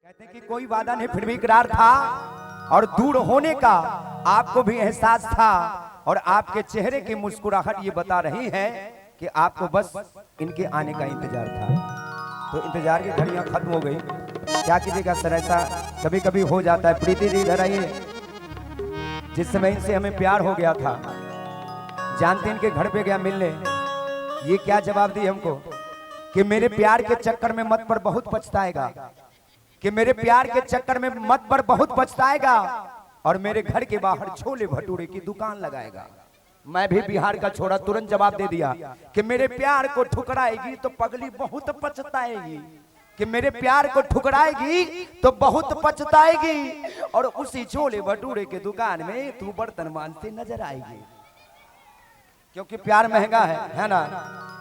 कहते हैं कि कोई वादा नहीं फिर भी इकरार था और दूर होने का आपको भी एहसास था और आपके चेहरे की मुस्कुराहट ये बता रही है कि आपको बस इनके आने का इंतजार था। तो इंतजार की घड़ियां खत्म हो गई। क्या कीजिएगा सर, ऐसा कभी कभी हो जाता है। प्रीति जी इधर आइए। जिस समय इनसे हमें प्यार हो गया था, जानते इनके घर पे गया मिलने, ये क्या जवाब दी हमको कि मेरे प्यार के चक्कर में मत पर बहुत पछताएगा, कि मेरे प्यार के चक्कर में मत पर बहुत पछताएगा और मेरे घर के बाहर छोले भटूरे की दुकान लगाएगा। मैं भी बिहार का छोड़ा तुरंत जवाब दे दिया कि मेरे प्यार को ठुकराएगी तो पगली बहुत पछताएगी, कि मेरे प्यार को ठुकराएगी तो बहुत पछताएगी और उसी छोले भटूरे के दुकान में तू बर्तन मांजते नजर आएगी। क्योंकि प्यार महंगा है ना।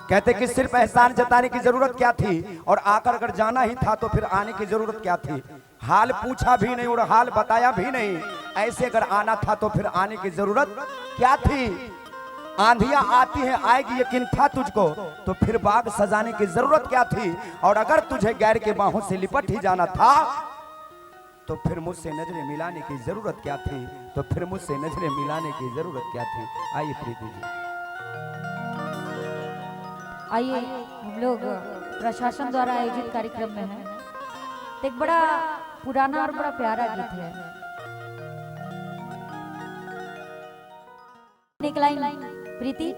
कहते कि सिर्फ एहसान जताने की जरूरत क्या थी और आकर अगर जाना ही था तो फिर आने की जरूरत क्या थी। हाल पूछा भी नहीं और हाल बताया भी नहीं, ऐसे अगर आना था तो फिर आने की जरूरत क्या थी। आंधियां आती हैं आएगी यकीन था तुझको, तो फिर बाग सजाने की जरूरत क्या थी। और अगर तुझे गैर के बाहों से लिपट ही जाना था तो फिर मुझसे नजरें मिलाने की जरूरत क्या थी, तो फिर मुझसे नजरें मिलाने की जरूरत क्या थी। आइए प्रीति जी। आइए, हम लोग प्रशासन द्वारा आयोजित कार्यक्रम में हैं। एक बड़ा पुराना और बड़ा प्यारा गीत है। एक लाइन प्रीति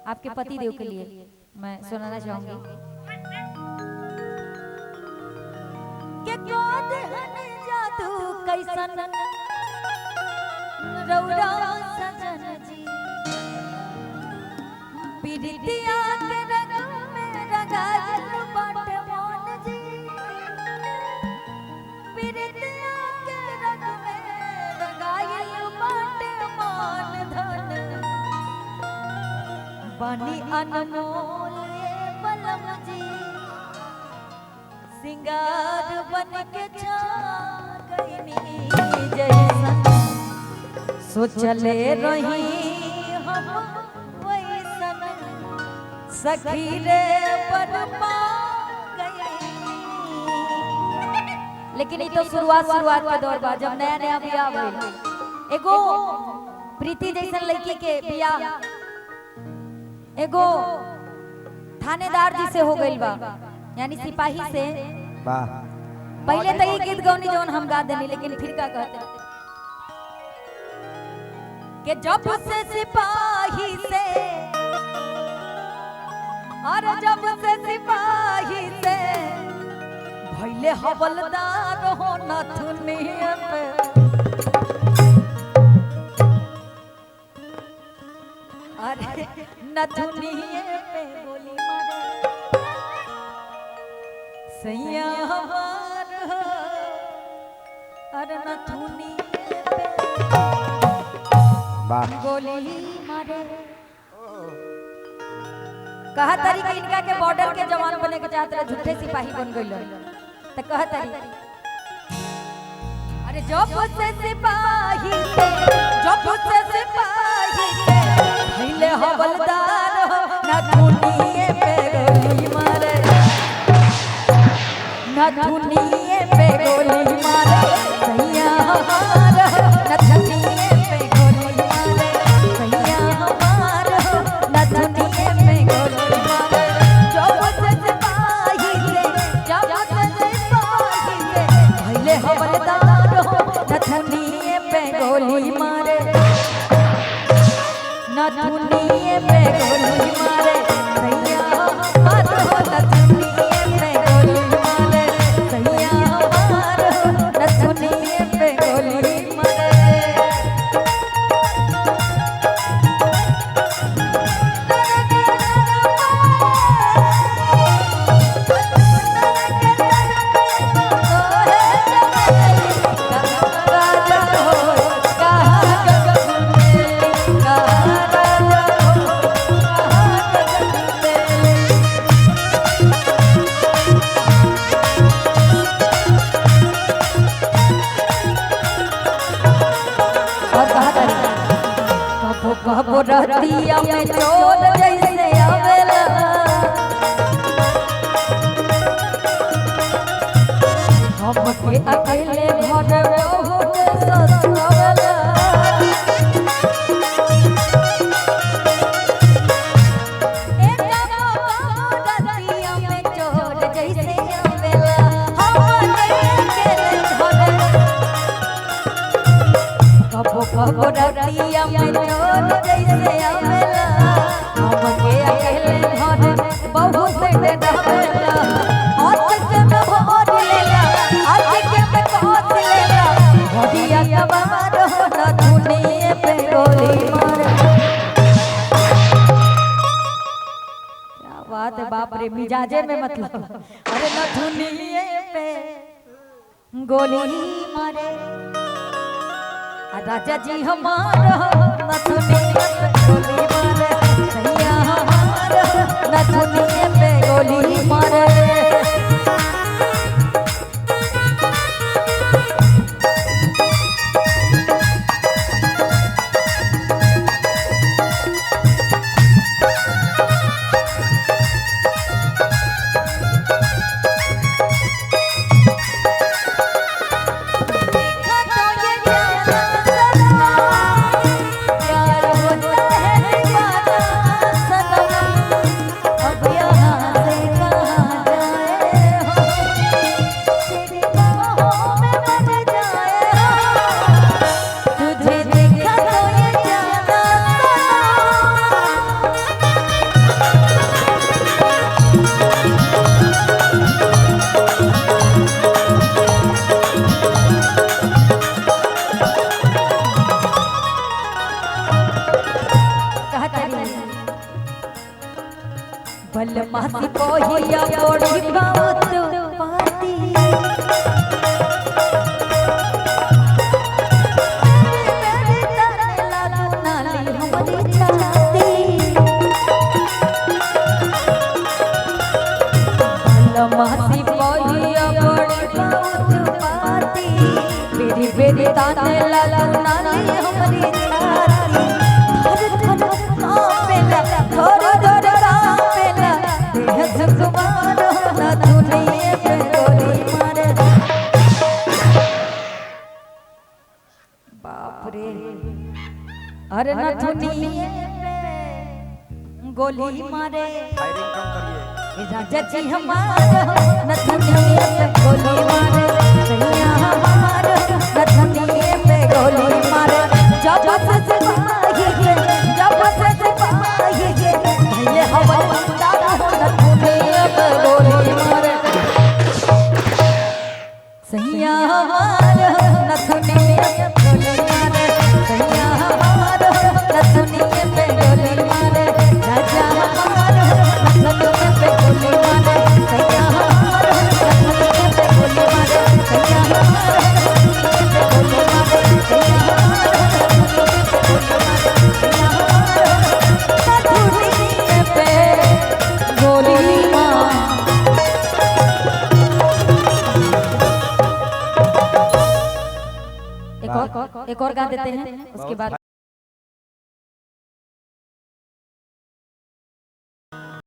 आपके पति देव के लिए मैं सुनाना चाहूंगी। के गोद हन जादू कैसन रौरा सजन जी, पीड़ितिया के रंग में रंगायल बाटे मोन जी, पीड़ितिया के रंग में रंगायल बाटे मान धन, बनी अनमोल ये बलम जी, सिंगार बन के छा गईनी जैसन, सोचले रही हम वैसन, सखी रे पर पा गई। लेकिन ये तो शुरुआत के दौर बा, जब नया नया बियाह भइल। एगो प्रीति जैसन लड़की के बियाह एगो थानेदार जी से हो गइल बा, यानी सिपाही से। पहले तो ये गीत गौनी जौन हम गा देनी, लेकिन फिर का कहते कि जब से सिपाही से और जब से सिपाही से भइले हवलदार हो नथुनिया पे, अरे नथुनिया पे गोली मारे सैया हमार हो, अरे नथुनिया पे गोली मारे। कहा तारी कि इनका के बॉर्डर के जवान बने के चाहते रहे, झूठे सिपाही बन गइल। तो कहा तारी अरे जब से सिपाही से भइले हवलदार हो नथुनिए पे गोली मारे, नथुनिए पे गोली मारे सैया हमार हो, नथुनिए पे गोली मारे सैया हमार हो, नथुनिए पे गोली मारे। जब से सिपाही से भइले हवलदार हो नथुनिए पे गोली मारे, नथुनिए पे गोली मारे सैया हमार हो, नथुनिए पे गोली मारे सैया हमार हो, नथुनिए पे गोली मारे। कबो रहतिया में चोर जैसे आवेला, हम हमके अकेले घर बहुत सतावेला एक रतिया में चोर जैसे आवेला हमके अकेले घर कबो कबो रतिया में चोर जैसे आवेला हमके अकेले घर बहुत डरावेला और के में भोर लेला आज के में कोस लेला हदिया जवार हो न दुनिया पे गोली मार क्या बात है बाप रे मिजाजे में मतलब अरे न दुनिया पे गोली मारे राजा जी हमारा न दुनिया पे गोली मारे सैया हमारा न दुनिया पे गोली मारे बलमासी कोहिया बड़ी बात पाती मेरे तारे लालू नाली हमारी छाती बलमासी कोहिया बड़ी बात पाती मेरी बेरी तारे लालू नाली हमारी छाती थर थर कांपेला थर थर कांपेला भगवान न दुनिया पे गोली मारे बाप रे अरे न दुनिया पे गोली मारे फायरिंग कम करिए राजा जी हमारा न दुनिया पे गोली मारे सैया हमारा न दुनिया पे गोली मारे जब से सिपाही के जब से सिपाही के ये हवा दादा न दुनिया पे गोली मारे सैया हमारा न दुनिया पे गोली मारे सैया हमारा न दुनिया पे गोली मारे राजा हमारा न दुनिया पे गोली मारे सैया हमारा न दुनिया पे गोली मारे सैया हमारा न दुनिया पे गोली मारे सैया हमारा न दुनिया पे गोली मारे सैया हमारा न दुनिया पे गोली मारे एक और गा देते हैं उसके बाद